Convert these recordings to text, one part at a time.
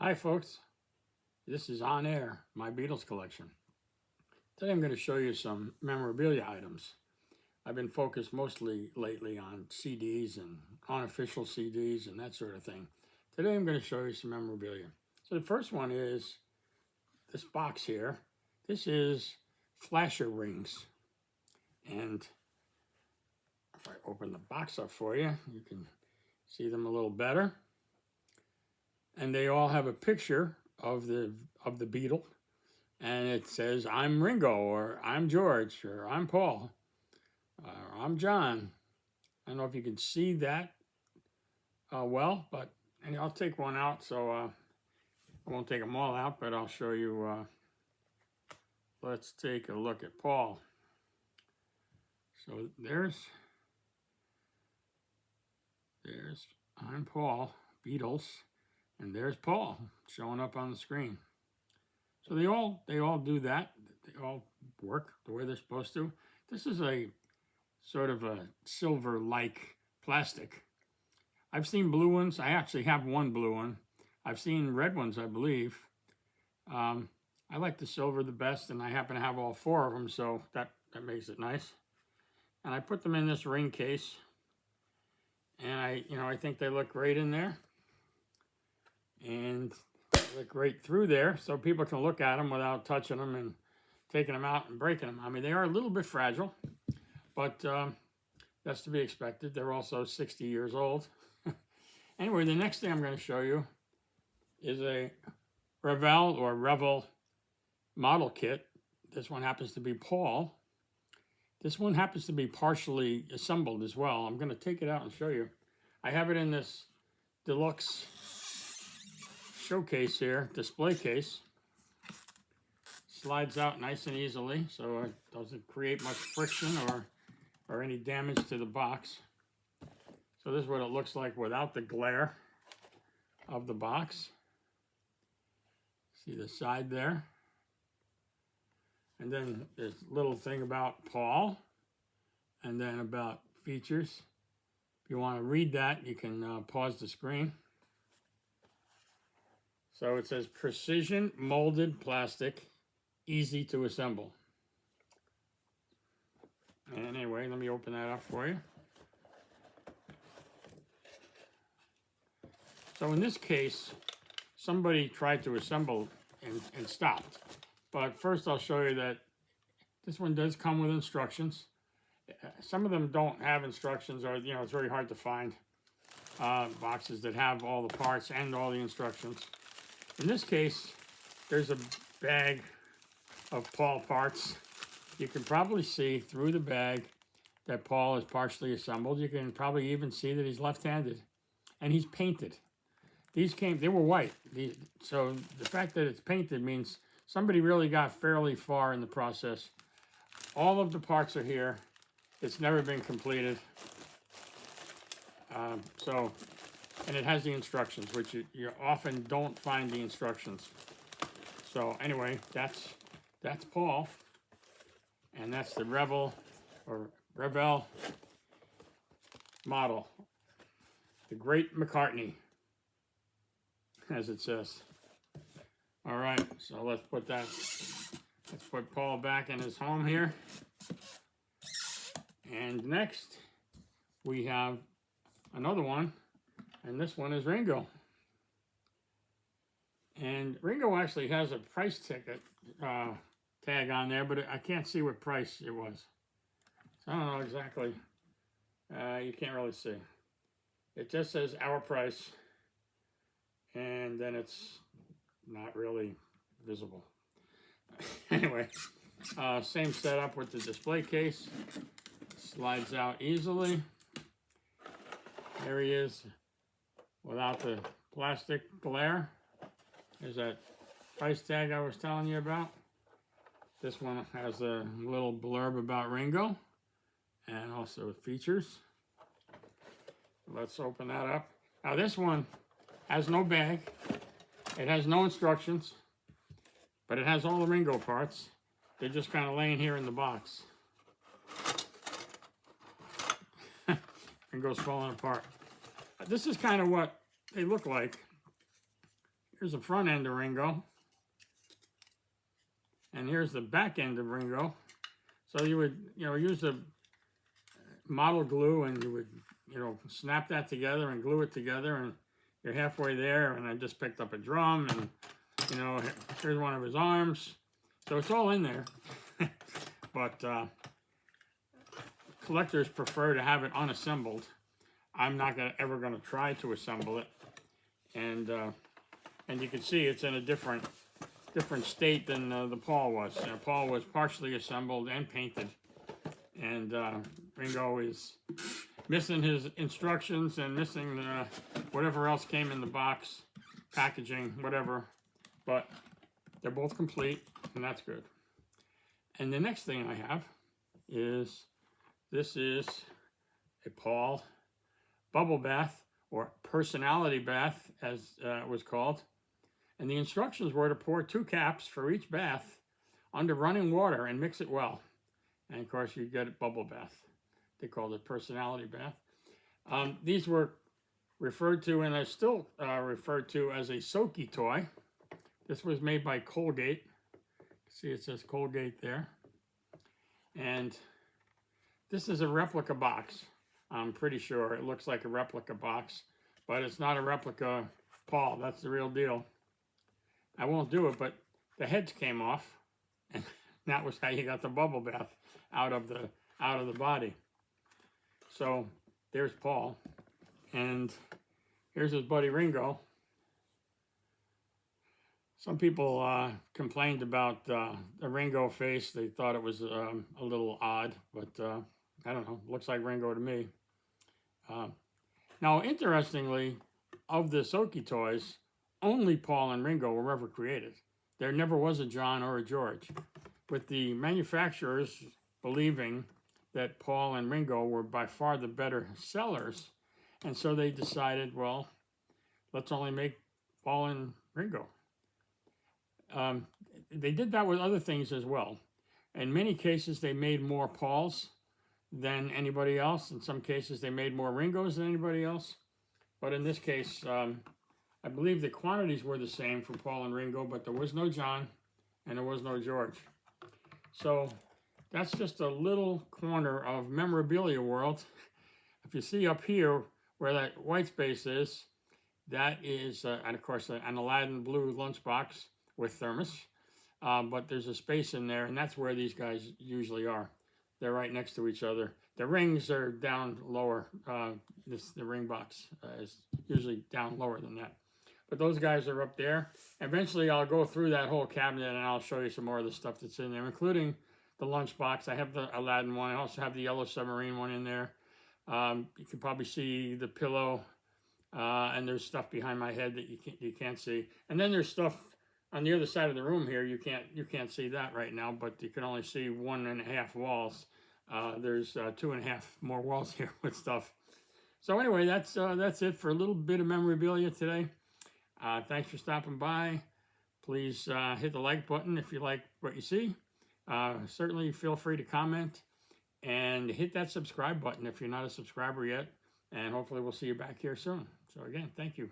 Hi folks, this is On Air, my Beatles collection. Today I'm going to show you some memorabilia items. I've been focused mostly lately on CDs and unofficial CDs and that sort of thing. Today I'm going to show you some memorabilia. So the first one is this box here. This is flasher rings. And if I open the box up for you, you can see them a little better. And they all have a picture of the Beatle, and it says I'm Ringo, or I'm George, or I'm Paul, or I'm John. I don't know if you can see that well, but and I'll take one out, so I won't take them all out, but I'll show you. Let's take a look at Paul. So there's I'm Paul, Beatles, and there's Paul showing up on the screen. So they all do that. They all work the way they're supposed to. This is a sort of a silver-like plastic. I've seen blue ones. I actually have one blue one. I've seen red ones, I believe. I like the silver the best, and I happen to have all four of them, so that makes it nice. And I put them in this ring case, and I think they look great in there. And look right through there, so people can look at them without touching them and taking them out and breaking them. I mean, they are a little bit fragile, but that's to be expected. They're also 60 years old. Anyway, the next thing I'm going to show you is a Revell model kit. This one happens to be Paul. This one happens to be partially assembled as well. I'm going to take it out and show you. I have it in this deluxe showcase here, display case. Slides out nice and easily, so it doesn't create much friction or any damage to the box. So this is what it looks like without the glare of the box. See the side there? And then this little thing about Paul, and then about features. If you want to read that, you can pause the screen. So it says precision molded plastic, easy to assemble. And anyway, let me open that up for you. So in this case, somebody tried to assemble and stopped. But first I'll show you that this one does come with instructions. Some of them don't have instructions, or it's very hard to find boxes that have all the parts and all the instructions. In this case, there's a bag of Paul parts. You can probably see through the bag that Paul is partially assembled. You can probably even see that he's left-handed, and he's painted. They were white. So the fact that it's painted means somebody really got fairly far in the process. All of the parts are here. It's never been completed. And it has the instructions, which you often don't find the instructions. So anyway, that's Paul, and that's the Revell model, the Great McCartney, as it says. All right, so let's put Paul back in his home here. And next, we have another one. And this one is Ringo. And Ringo actually has a price tag on there, but I can't see what price it was. So I don't know exactly. You can't really see. It just says our price, and then it's not really visible. Anyway, same setup with the display case. Slides out easily. There he is, without the plastic glare. There's that price tag I was telling you about. This one has a little blurb about Ringo and also features. Let's open that up. Now this one has no bag. It has no instructions, but it has all the Ringo parts. They're just kind of laying here in the box. And goes falling apart. This is kind of what they look like. Here's the front end of Ringo. And here's the back end of Ringo. So you would, use the model glue and you would, snap that together and glue it together, and you're halfway there. And I just picked up a drum, and, here's one of his arms. So it's all in there. But collectors prefer to have it unassembled. I'm not ever gonna try to assemble it. And you can see it's in a different state than the Paul was. Paul was partially assembled and painted, and Ringo is missing his instructions and missing whatever else came in the box, packaging, whatever. But they're both complete, and that's good. And the next thing I have is, this is a Paul bubble bath, or personality bath, as it was called. And the instructions were to pour 2 caps for each bath under running water and mix it well. And of course, you get a bubble bath. They called it personality bath. These were referred to, and are still referred to, as a Soaky toy. This was made by Colgate. See, it says Colgate there. And this is a replica box. I'm pretty sure it looks like a replica box, but it's not a replica Paul. That's the real deal. I won't do it, but the heads came off, and that was how you got the bubble bath out of the body. So there's Paul, and here's his buddy Ringo. Some people complained about the Ringo face. They thought it was a little odd, but I don't know. Looks like Ringo to me. Now, interestingly, of the Soaky toys, only Paul and Ringo were ever created. There never was a John or a George, with the manufacturers believing that Paul and Ringo were by far the better sellers, and so they decided, well, let's only make Paul and Ringo. They did that with other things as well. In many cases, they made more Pauls than anybody else. In some cases, they made more Ringos than anybody else. But in this case, I believe the quantities were the same for Paul and Ringo, but there was no John and there was no George. So that's just a little corner of memorabilia world. If you see up here where that white space is, that is, and of course, an Aladdin blue lunchbox with thermos, but there's a space in there, and that's where these guys usually are. They're right next to each other. The rings are down lower. The ring box is usually down lower than that. But those guys are up there. Eventually, I'll go through that whole cabinet, and I'll show you some more of the stuff that's in there, including the lunchbox. I have the Aladdin one. I also have the Yellow Submarine one in there. You can probably see the pillow, and there's stuff behind my head that you can't see. And then there's stuff on the other side of the room here. You can't see that right now, but you can only see 1.5 walls. There's 2.5 more walls here with stuff. So anyway, that's it for a little bit of memorabilia today. Thanks for stopping by. Please hit the like button if you like what you see. Certainly feel free to comment, and hit that subscribe button if you're not a subscriber yet. And hopefully we'll see you back here soon. So again, thank you.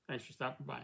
Thanks for stopping by.